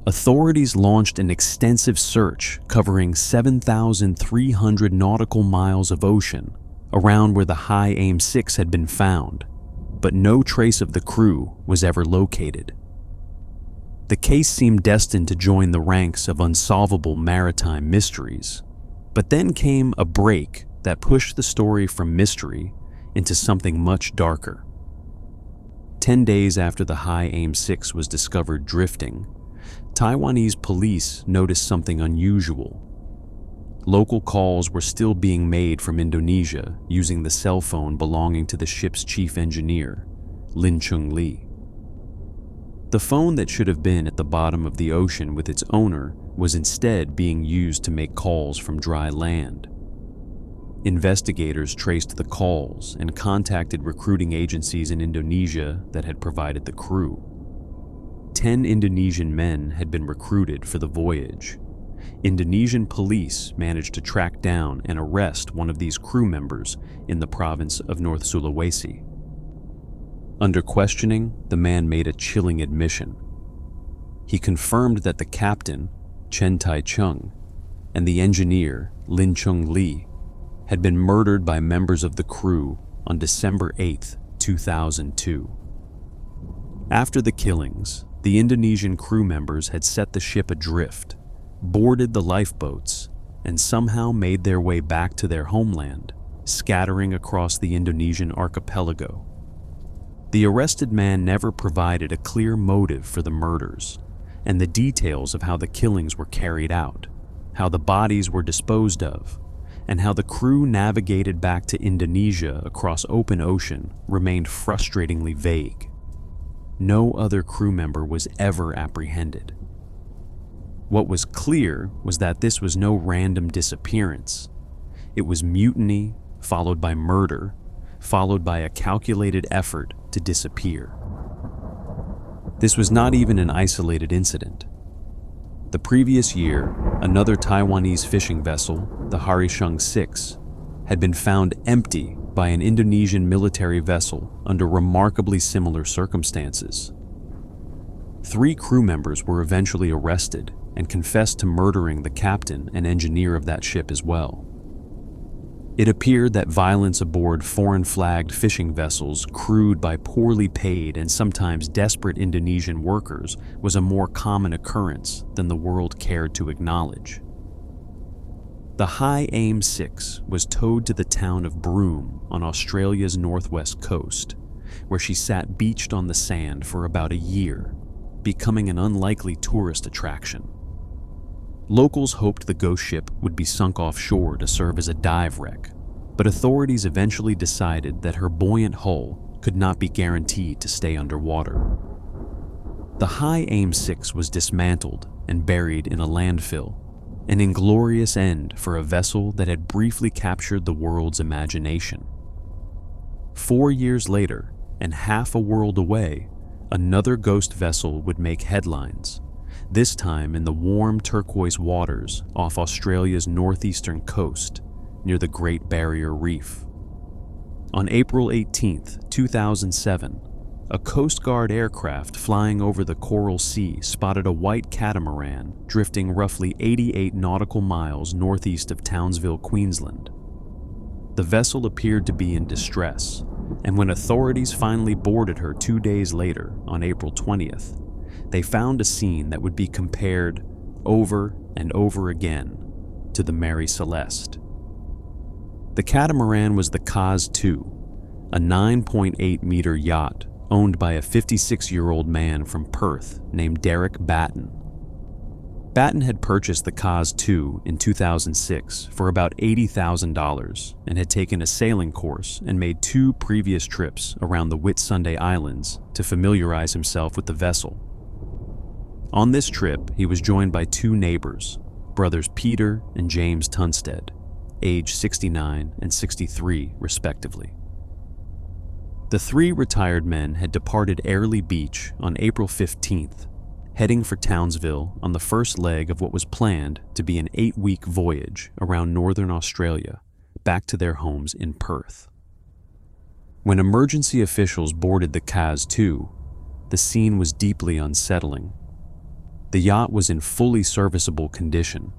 Authorities launched an extensive search covering 7,300 nautical miles of ocean around where the High Aim 6 had been found, but no trace of the crew was ever located. The case seemed destined to join the ranks of unsolvable maritime mysteries, but then came a break that pushed the story from mystery into something much darker. 10 days after the High Aim 6 was discovered drifting, Taiwanese police noticed something unusual. Local calls were still being made from Indonesia using the cell phone belonging to the ship's chief engineer, Lin Chung-Lee. The phone that should have been at the bottom of the ocean with its owner was instead being used to make calls from dry land. Investigators traced the calls and contacted recruiting agencies in Indonesia that had provided the crew. 10 Indonesian men had been recruited for the voyage. Indonesian police managed to track down and arrest one of these crew members in the province of North Sulawesi. Under questioning, the man made a chilling admission. He confirmed that the captain, Chen Tai-chung, and the engineer, Lin Chung-Lee, had been murdered by members of the crew on December 8, 2002. After the killings, the Indonesian crew members had set the ship adrift, boarded the lifeboats, and somehow made their way back to their homeland, scattering across the Indonesian archipelago. The arrested man never provided a clear motive for the murders, and the details of how the killings were carried out, how the bodies were disposed of, and how the crew navigated back to Indonesia across open ocean remained frustratingly vague. No other crew member was ever apprehended. What was clear was that this was no random disappearance. It was mutiny, followed by murder, followed by a calculated effort to disappear. This was not even an isolated incident. The previous year, another Taiwanese fishing vessel, the Harishung 6, had been found empty by an Indonesian military vessel under remarkably similar circumstances. 3 crew members were eventually arrested and confessed to murdering the captain and engineer of that ship as well. It appeared that violence aboard foreign-flagged fishing vessels crewed by poorly paid and sometimes desperate Indonesian workers was a more common occurrence than the world cared to acknowledge. The High Aim 6 was towed to the town of Broome on Australia's northwest coast, where she sat beached on the sand for about a year, becoming an unlikely tourist attraction. Locals hoped the ghost ship would be sunk offshore to serve as a dive wreck, but authorities eventually decided that her buoyant hull could not be guaranteed to stay underwater. The High Aim 6 was dismantled and buried in a landfill, an inglorious end for a vessel that had briefly captured the world's imagination. 4 years later, and half a world away, another ghost vessel would make headlines, this time in the warm turquoise waters off Australia's northeastern coast near the Great Barrier Reef. On April 18, 2007, a Coast Guard aircraft flying over the Coral Sea spotted a white catamaran drifting roughly 88 nautical miles northeast of Townsville, Queensland. The vessel appeared to be in distress, and when authorities finally boarded her 2 days later, on April 20th, they found a scene that would be compared over and over again to the Mary Celeste. The catamaran was the Caz 2, a 9.8-meter yacht owned by a 56-year-old man from Perth named Derek Batten. Batten had purchased the Caz 2 in 2006 for about $80,000 and had taken a sailing course and made 2 previous trips around the Whitsunday Islands to familiarize himself with the vessel. On this trip, he was joined by 2 neighbors, brothers Peter and James Tunstead, age 69 and 63 respectively. The 3 retired men had departed Airlie Beach on April 15th, heading for Townsville on the first leg of what was planned to be an 8-week voyage around northern Australia back to their homes in Perth. When emergency officials boarded the Caz 2, the scene was deeply unsettling. The yacht was in fully serviceable condition.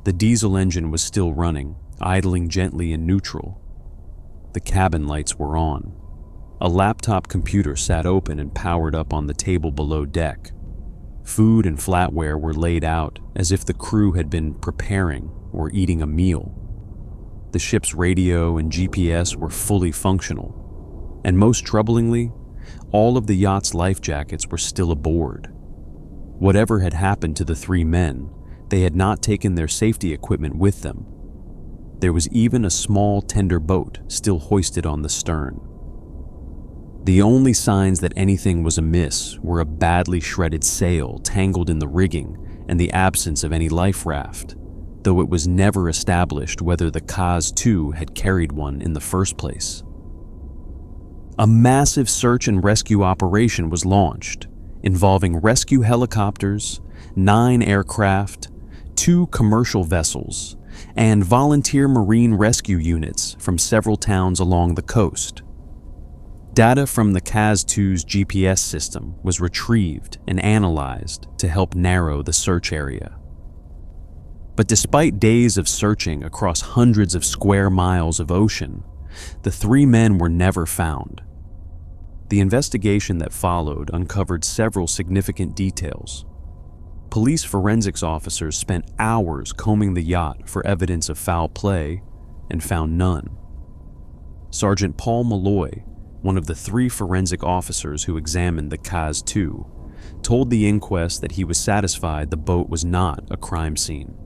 The diesel engine was still running, idling gently in neutral. The cabin lights were on. A laptop computer sat open and powered up on the table below deck. Food and flatware were laid out as if the crew had been preparing or eating a meal. The ship's radio and GPS were fully functional. And most troublingly, all of the yacht's life jackets were still aboard. Whatever had happened to the 3 men, they had not taken their safety equipment with them. There was even a small tender boat still hoisted on the stern. The only signs that anything was amiss were a badly shredded sail tangled in the rigging and the absence of any life raft, though it was never established whether the Caz 2 had carried one in the first place. A massive search and rescue operation was launched, involving rescue helicopters, 9 aircraft, 2 commercial vessels, and volunteer marine rescue units from several towns along the coast. Data from the Caz 2's GPS system was retrieved and analyzed to help narrow the search area. But despite days of searching across hundreds of square miles of ocean, the 3 men were never found. The investigation that followed uncovered several significant details. Police forensics officers spent hours combing the yacht for evidence of foul play and found none. Sergeant Paul Malloy, one of the 3 forensic officers who examined the Caz 2, told the inquest that he was satisfied the boat was not a crime scene.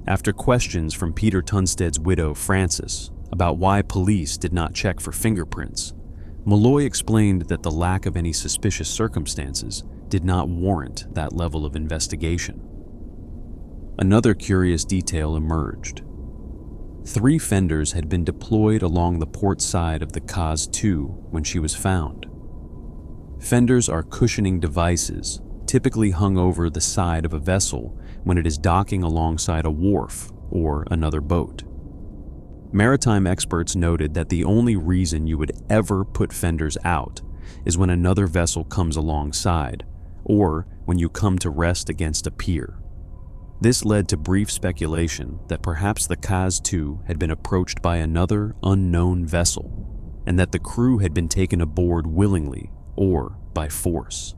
After questions from Peter Tunstead's widow, Frances, about why police did not check for fingerprints, Malloy explained that the lack of any suspicious circumstances did not warrant that level of investigation. Another curious detail emerged. 3 fenders had been deployed along the port side of the Caz 2 when she was found. Fenders are cushioning devices typically hung over the side of a vessel when it is docking alongside a wharf or another boat. Maritime experts noted that the only reason you would ever put fenders out is when another vessel comes alongside, or when you come to rest against a pier. This led to brief speculation that perhaps the Caz 2 had been approached by another unknown vessel, and that the crew had been taken aboard willingly or by force.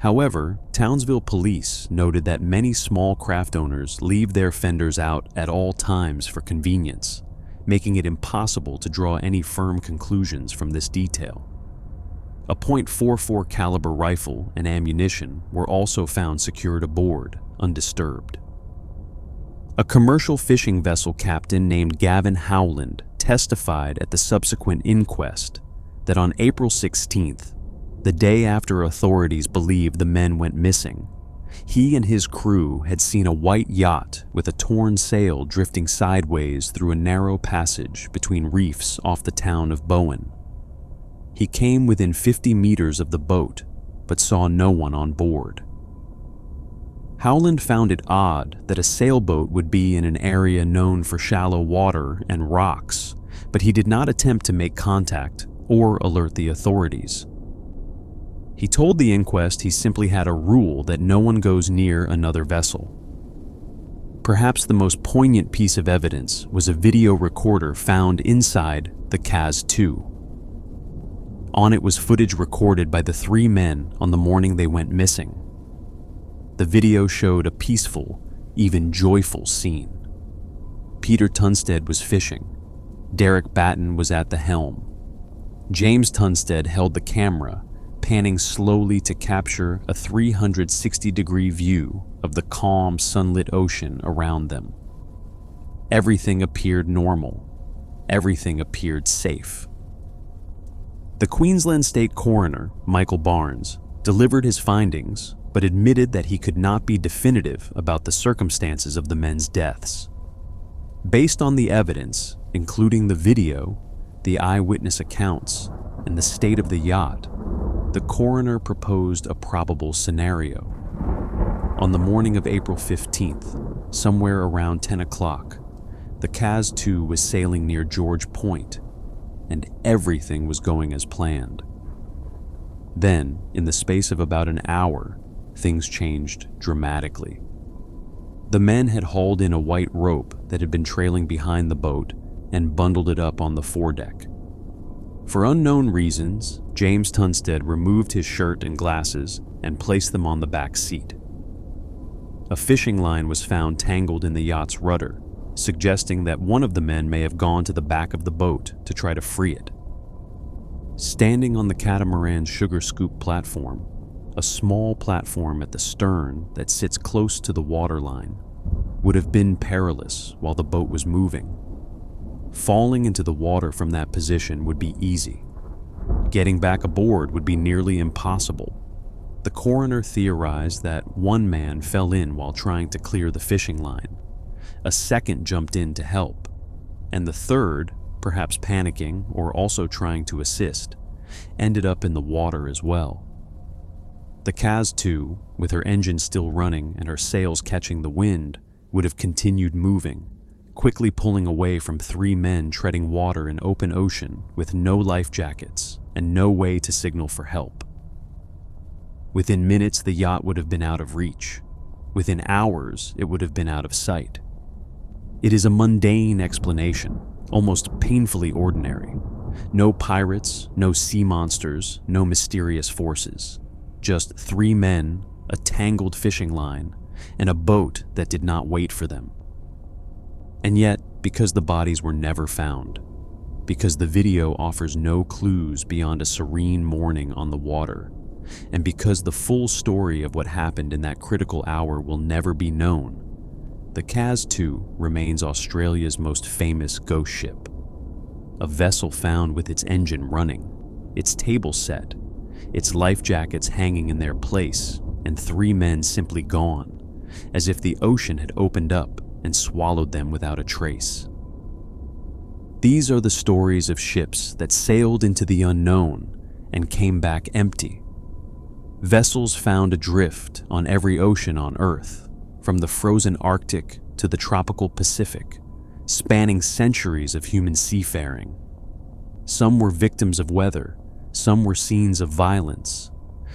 However, Townsville police noted that many small craft owners leave their fenders out at all times for convenience, making it impossible to draw any firm conclusions from this detail. A .44 caliber rifle and ammunition were also found secured aboard, undisturbed. A commercial fishing vessel captain named Gavin Howland testified at the subsequent inquest that on April 16th, the day after authorities believed the men went missing, he and his crew had seen a white yacht with a torn sail drifting sideways through a narrow passage between reefs off the town of Bowen. He came within 50 meters of the boat, but saw no one on board. Howland found it odd that a sailboat would be in an area known for shallow water and rocks, but he did not attempt to make contact or alert the authorities. He told the inquest he simply had a rule that no one goes near another vessel. Perhaps the most poignant piece of evidence was a video recorder found inside the CAS-2. On it was footage recorded by the 3 men on the morning they went missing. The video showed a peaceful, even joyful scene. Peter Tunstead was fishing. Derek Batten was at the helm. James Tunstead held the camera, panning slowly to capture a 360-degree view of the calm, sunlit ocean around them. Everything appeared normal. Everything appeared safe. The Queensland State Coroner, Michael Barnes, delivered his findings, but admitted that he could not be definitive about the circumstances of the men's deaths. Based on the evidence, including the video, the eyewitness accounts, and the state of the yacht, the coroner proposed a probable scenario. On the morning of April 15th, somewhere around 10 o'clock, the CAS-2 was sailing near George Point, and everything was going as planned. Then, in the space of about an hour, things changed dramatically. The men had hauled in a white rope that had been trailing behind the boat and bundled it up on the foredeck. For unknown reasons, James Tunstead removed his shirt and glasses and placed them on the back seat. A fishing line was found tangled in the yacht's rudder, suggesting that one of the men may have gone to the back of the boat to try to free it. Standing on the catamaran's sugar scoop platform, a small platform at the stern that sits close to the waterline, would have been perilous while the boat was moving. Falling into the water from that position would be easy. Getting back aboard would be nearly impossible. The coroner theorized that one man fell in while trying to clear the fishing line. A second jumped in to help, and the third, perhaps panicking or also trying to assist, ended up in the water as well. The CAS-2, with her engine still running and her sails catching the wind, would have continued moving, quickly pulling away from 3 men treading water in open ocean with no life jackets and no way to signal for help. Within minutes, the yacht would have been out of reach. Within hours, it would have been out of sight. It is a mundane explanation, almost painfully ordinary. No pirates, no sea monsters, no mysterious forces. Just 3 men, a tangled fishing line, and a boat that did not wait for them. And yet, because the bodies were never found, because the video offers no clues beyond a serene morning on the water, and because the full story of what happened in that critical hour will never be known, the CAS-2 remains Australia's most famous ghost ship. A vessel found with its engine running, its table set, its life jackets hanging in their place, and 3 men simply gone, as if the ocean had opened up and swallowed them without a trace. These are the stories of ships that sailed into the unknown and came back empty. Vessels found adrift on every ocean on Earth, from the frozen Arctic to the tropical Pacific, spanning centuries of human seafaring. Some were victims of weather, some were scenes of violence,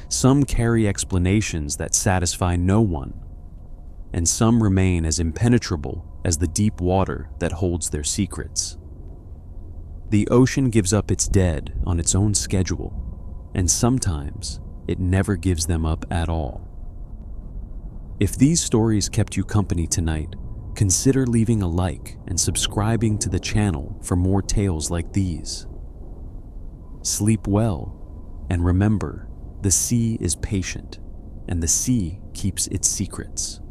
some carry explanations that satisfy no one, and some remain as impenetrable as the deep water that holds their secrets. The ocean gives up its dead on its own schedule, and sometimes it never gives them up at all. If these stories kept you company tonight, consider leaving a like and subscribing to the channel for more tales like these. Sleep well, and remember, the sea is patient, and the sea keeps its secrets.